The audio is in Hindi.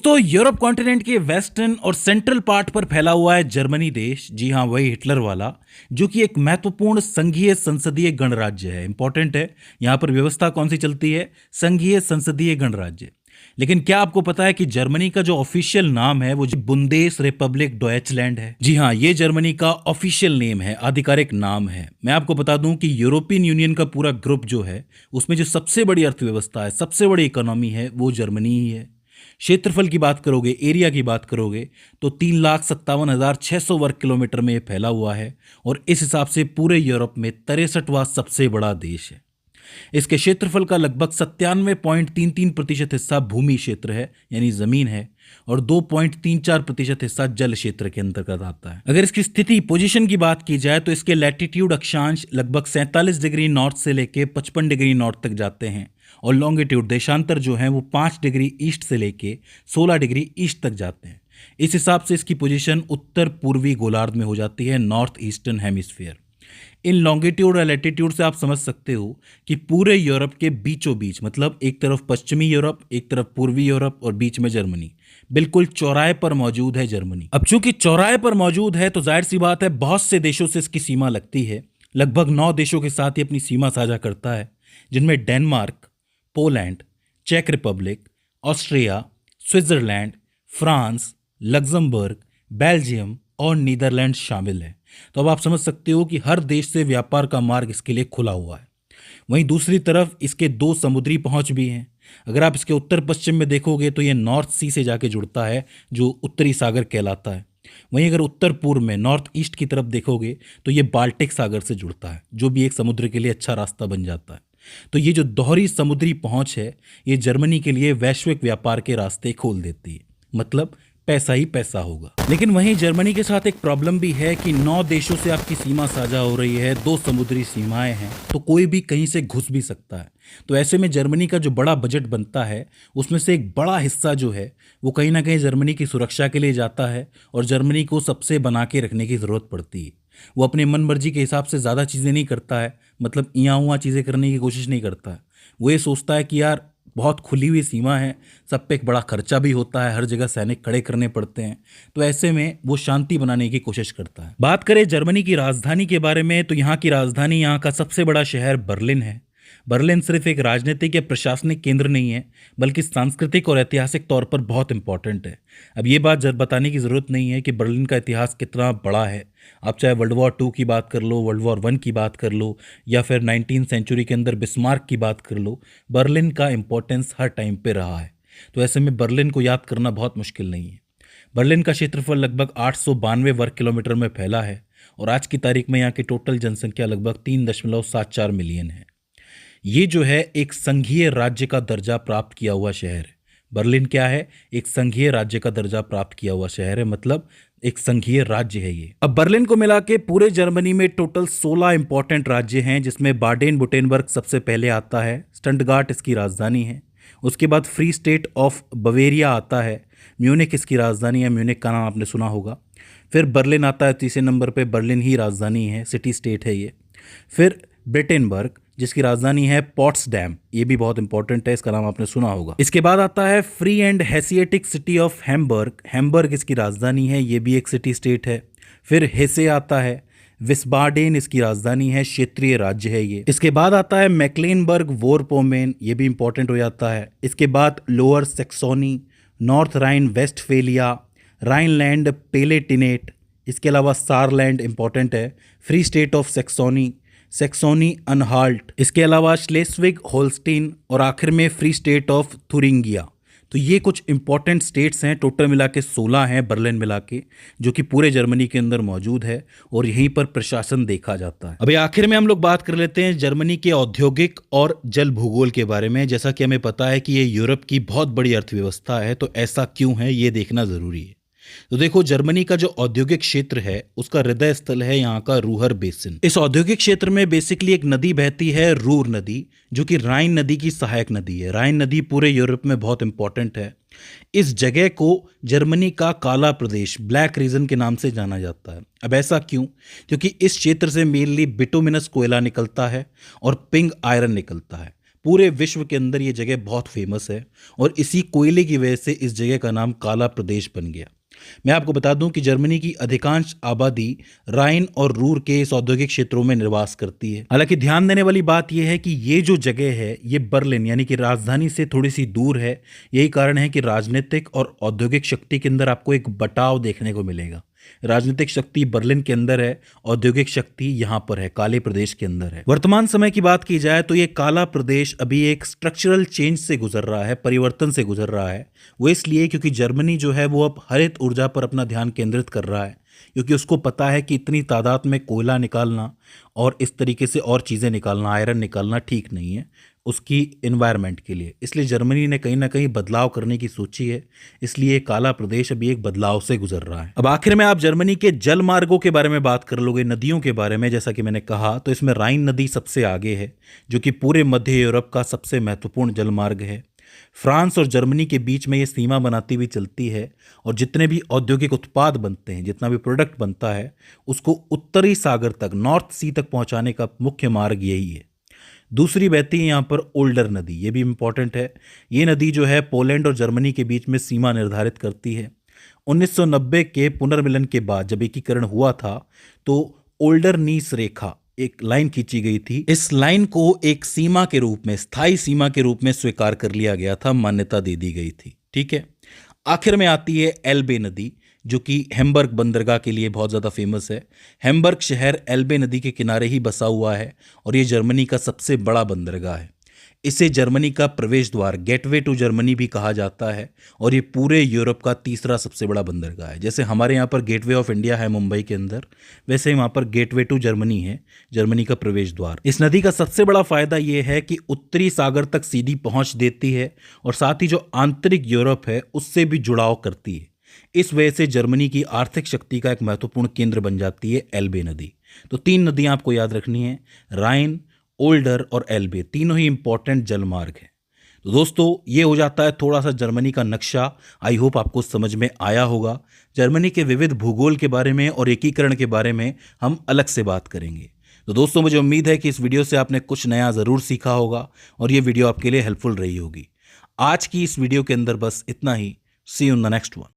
दोस्तों, यूरोप कॉन्टिनेंट के वेस्टर्न और सेंट्रल पार्ट पर फैला हुआ है जर्मनी देश। जी हाँ, वही हिटलर वाला, जो कि एक महत्वपूर्ण संघीय संसदीय गणराज्य है। इंपॉर्टेंट है, यहाँ पर व्यवस्था कौन सी चलती है? संघीय संसदीय गणराज्य। लेकिन क्या आपको पता है कि जर्मनी का जो ऑफिशियल नाम है वो बुंदेस रिपब्लिक डॉयचलैंड है? जी हाँ, ये जर्मनी का ऑफिशियल नेम है, आधिकारिक नाम है। मैं आपको बता दूं कि यूरोपियन यूनियन का पूरा ग्रुप जो है, उसमें जो सबसे बड़ी अर्थव्यवस्था है, सबसे बड़ी इकोनॉमी है, वो जर्मनी ही है। क्षेत्रफल की बात करोगे, एरिया की बात करोगे, तो 3,57,600 वर्ग किलोमीटर में ये फैला हुआ है और इस हिसाब से पूरे यूरोप में 63वां सबसे बड़ा देश है। इसके क्षेत्रफल का लगभग 97.33% हिस्सा भूमि क्षेत्र है, यानी जमीन है, और 2.34% हिस्सा जल क्षेत्र के अंतर्गत आता है। अगर इसकी स्थिति पोजीशन की बात की जाए तो इसके लैटिट्यूड अक्षांश लगभग 47 डिग्री नॉर्थ से लेके 55 डिग्री नॉर्थ तक जाते हैं और लॉन्गिट्यूड देशांतर जो है वो 5 डिग्री ईस्ट से लेके 16 डिग्री ईस्ट तक जाते हैं। इस हिसाब से इसकी पोजीशन उत्तर पूर्वी गोलार्ध में हो जाती है, नॉर्थ ईस्टर्न हेमिस्फीयर। इन लॉन्गिट्यूड और लैटिट्यूड से आप समझ सकते हो कि पूरे यूरोप के बीचों बीच, मतलब एक तरफ पश्चिमी यूरोप, एक तरफ पूर्वी यूरोप और बीच में जर्मनी, बिल्कुल चौराहे पर मौजूद है जर्मनी। अब चूंकि चौराहे पर मौजूद है तो जाहिर सी बात है बहुत से देशों से इसकी सीमा लगती है। लगभग 9 देशों के साथ ये अपनी सीमा साझा करता है, जिनमें डेनमार्क, पोलैंड, चेक Republic, Austria, Switzerland, France, Luxembourg, Belgium और नीदरलैंड शामिल है। तो अब आप समझ सकते हो कि हर देश से व्यापार का मार्ग इसके लिए खुला हुआ है। वहीं दूसरी तरफ इसके 2 समुद्री पहुंच भी हैं। अगर आप इसके उत्तर पश्चिम में देखोगे तो ये नॉर्थ सी से जाके जुड़ता है, जो उत्तरी सागर कहलाता है। वहीं अगर उत्तर पूर्व में नॉर्थ ईस्ट की तरफ देखोगे तो ये बाल्टिक सागर से जुड़ता है, जो भी एक समुद्र के लिए अच्छा रास्ता बन जाता है। तो ये जो दोहरी समुद्री पहुंच है, ये जर्मनी के लिए वैश्विक व्यापार के रास्ते खोल देती है। मतलब पैसा ही पैसा होगा। लेकिन वहीं जर्मनी के साथ एक प्रॉब्लम भी है कि 9 देशों से आपकी सीमा साझा हो रही है, 2 समुद्री सीमाएं हैं, तो कोई भी कहीं से घुस भी सकता है। तो ऐसे में जर्मनी का जो बड़ा बजट बनता है, उसमें से एक बड़ा हिस्सा जो है वो कहीं ना कहीं जर्मनी की सुरक्षा के लिए जाता है और जर्मनी को सबसे बना के रखने की ज़रूरत पड़ती है। वो अपने मन मर्जी के हिसाब से ज़्यादा चीज़ें नहीं करता है, मतलब इयाँ उहाँ चीज़ें करने की कोशिश नहीं करता है। वो ये सोचता है कि यार बहुत खुली हुई सीमा है, सब पे एक बड़ा खर्चा भी होता है, हर जगह सैनिक खड़े करने पड़ते हैं, तो ऐसे में वो शांति बनाने की कोशिश करता है। बात करें जर्मनी की राजधानी के बारे में तो यहाँ की राजधानी, यहाँ का सबसे बड़ा शहर बर्लिन है। बर्लिन सिर्फ एक राजनीतिक या प्रशासनिक केंद्र नहीं है, बल्कि सांस्कृतिक और ऐतिहासिक तौर पर बहुत इंपॉर्टेंट है। अब ये बात बताने की ज़रूरत नहीं है कि बर्लिन का इतिहास कितना बड़ा है। आप चाहे वर्ल्ड वॉर 2 की बात कर लो, वर्ल्ड वॉर 1 की बात कर लो, या फिर 19वीं सेंचुरी के अंदर बिस्मार्क की बात कर लो, बर्लिन का इंपॉर्टेंस हर टाइम पे रहा है। तो ऐसे में बर्लिन को याद करना बहुत मुश्किल नहीं है। बर्लिन का क्षेत्रफल लगभग 892 वर्ग किलोमीटर में फैला है और आज की तारीख में यहाँ की टोटल जनसंख्या लगभग 3.74 मिलियन है। ये जो है एक संघीय राज्य का दर्जा प्राप्त किया हुआ शहर है। बर्लिन क्या है? एक संघीय राज्य का दर्जा प्राप्त किया हुआ शहर है, मतलब एक संघीय राज्य है ये। अब बर्लिन को मिला के पूरे जर्मनी में टोटल 16 इंपॉर्टेंट राज्य हैं, जिसमें बाडेन बुटेनबर्ग सबसे पहले आता है। स्टटगार्ट इसकी राजधानी है। उसके बाद फ्री स्टेट ऑफ बवेरिया आता है। म्यूनिक इसकी राजधानी है, म्यूनिक का नाम आपने सुना होगा। फिर बर्लिन आता है तीसरे नंबर पे, बर्लिन ही राजधानी है, सिटी स्टेट है ये। फिर ब्रेटेनबर्ग जिसकी राजधानी है पोट्सडैम, ये भी बहुत इंपॉर्टेंट है, इसका नाम आपने सुना होगा। इसके बाद आता है free and Hanseatic city of Hamburg, Hamburg इसकी राजधानी है, ये भी एक सिटी स्टेट है। फिर हेसे आता है, विस्बाडेन इसकी राजधानी है, क्षेत्रीय राज्य है ये। इसके बाद आता है मैक्लेनबर्ग वोरपोमेन, ये भी इंपॉर्टेंट हो जाता है। इसके बाद lower Saxony, North Rhine Westphalia, Rhineland पेलेटिनेट, इसके अलावा सारलैंड इंपॉर्टेंट है, free state of Saxony, Saxony अनहाल्ट, इसके अलावा श्लेस्विग होल्स्टीन और आखिर में फ्री स्टेट ऑफ थुरिंगिया। तो ये कुछ इंपॉर्टेंट स्टेट्स हैं, टोटल मिला के 16 हैं बर्लिन मिला के, जो कि पूरे जर्मनी के अंदर मौजूद है और यहीं पर प्रशासन देखा जाता है। अभी आखिर में हम लोग बात कर लेते हैं जर्मनी के औद्योगिक और जल भूगोल के बारे में। जैसा कि हमें पता है कि ये यूरोप की बहुत बड़ी अर्थव्यवस्था है, तो ऐसा क्यों है ये देखना जरूरी है। तो देखो, जर्मनी का जो औद्योगिक क्षेत्र है उसका हृदय स्थल है यहाँ का रूहर बेसिन। इस औद्योगिक क्षेत्र में बेसिकली एक नदी बहती है, रूर नदी, जो कि राइन नदी की सहायक नदी है। राइन नदी पूरे यूरोप में बहुत इंपॉर्टेंट है। इस जगह को जर्मनी का काला प्रदेश, ब्लैक रीजन के नाम से जाना जाता है। अब ऐसा क्यों? क्योंकि इस क्षेत्र से मेनली बिटुमिनस कोयला निकलता है और पिंग आयरन निकलता है। पूरे विश्व के अंदर ये जगह बहुत फेमस है और इसी कोयले की वजह से इस जगह का नाम काला प्रदेश बन गया। मैं आपको बता दूं कि जर्मनी की अधिकांश आबादी राइन और रूर के इस औद्योगिक क्षेत्रों में निवास करती है। हालांकि ध्यान देने वाली बात यह है कि ये जो जगह है ये बर्लिन यानी कि राजधानी से थोड़ी सी दूर है। यही कारण है कि राजनीतिक और औद्योगिक शक्ति के अंदर आपको एक बटाव देखने को मिलेगा। राजनीतिक शक्ति बर्लिन के अंदर है, औद्योगिक शक्ति यहां पर है, काले प्रदेश के अंदर है। वर्तमान समय की बात की जाए तो ये काला प्रदेश अभी एक स्ट्रक्चरल चेंज से गुजर रहा है, परिवर्तन से गुजर रहा है। वो इसलिए क्योंकि जर्मनी जो है वो अब हरित ऊर्जा पर अपना ध्यान केंद्रित कर रहा है, क्योंकि उसको पता है कि इतनी तादाद में कोयला निकालना और इस तरीके से और चीज़ें निकालना, आयरन निकालना ठीक नहीं है उसकी इन्वायरमेंट के लिए। इसलिए जर्मनी ने कहीं ना कहीं बदलाव करने की सोची है, इसलिए काला प्रदेश अभी एक बदलाव से गुजर रहा है। अब आखिर में आप जर्मनी के जल मार्गों के बारे में बात कर लोगे, नदियों के बारे में, जैसा कि मैंने कहा तो इसमें राइन नदी सबसे आगे है, जो कि पूरे मध्य यूरोप का सबसे महत्वपूर्ण जल मार्ग है। फ्रांस और जर्मनी के बीच में ये सीमा बनाती हुई चलती है और जितने भी औद्योगिक उत्पाद बनते हैं, जितना भी प्रोडक्ट बनता है, उसको उत्तरी सागर तक, नॉर्थ सी तक पहुंचाने का मुख्य मार्ग यही है। दूसरी बहती है यहाँ पर ओल्डर नदी, ये भी इम्पॉर्टेंट है। ये नदी जो है पोलैंड और जर्मनी के बीच में सीमा निर्धारित करती है। 1990 के पुनर्मिलन के बाद जब एकीकरण हुआ था तो ओल्डर नीस रेखा, एक लाइन खींची गई थी। इस लाइन को एक सीमा के रूप में, स्थायी सीमा के रूप में स्वीकार कर लिया गया था, मान्यता दे दी गई थी। ठीक है। आखिर में आती है एल्बे नदी, जो कि हैम्बर्ग बंदरगाह के लिए बहुत ज़्यादा फेमस है। हैम्बर्ग शहर एल्बे नदी के किनारे ही बसा हुआ है और ये जर्मनी का सबसे बड़ा बंदरगाह है। इसे जर्मनी का प्रवेश द्वार, गेटवे टू जर्मनी भी कहा जाता है और ये पूरे यूरोप का तीसरा सबसे बड़ा बंदरगाह है। जैसे हमारे यहाँ पर गेटवे ऑफ इंडिया है मुंबई के अंदर, वैसे वहाँ पर गेटवे टू जर्मनी है, जर्मनी का प्रवेश द्वार। इस नदी का सबसे बड़ा फायदा ये है कि उत्तरी सागर तक सीधी पहुँच देती है और साथ ही जो आंतरिक यूरोप है उससे भी जुड़ाव करती है। इस वजह से जर्मनी की आर्थिक शक्ति का एक महत्वपूर्ण केंद्र बन जाती है एल्बे नदी। तो 3 नदियां आपको याद रखनी है, राइन, ओल्डर और एल्बे, तीनों ही इंपॉर्टेंट जलमार्ग हैं। तो दोस्तों ये हो जाता है थोड़ा सा जर्मनी का नक्शा। आई होप आपको समझ में आया होगा। जर्मनी के विविध भूगोल के बारे में और एकीकरण के बारे में हम अलग से बात करेंगे। तो दोस्तों मुझे उम्मीद है कि इस वीडियो से आपने कुछ नया ज़रूर सीखा होगा और ये वीडियो आपके लिए हेल्पफुल रही होगी। आज की इस वीडियो के अंदर बस इतना ही। See you in the next one.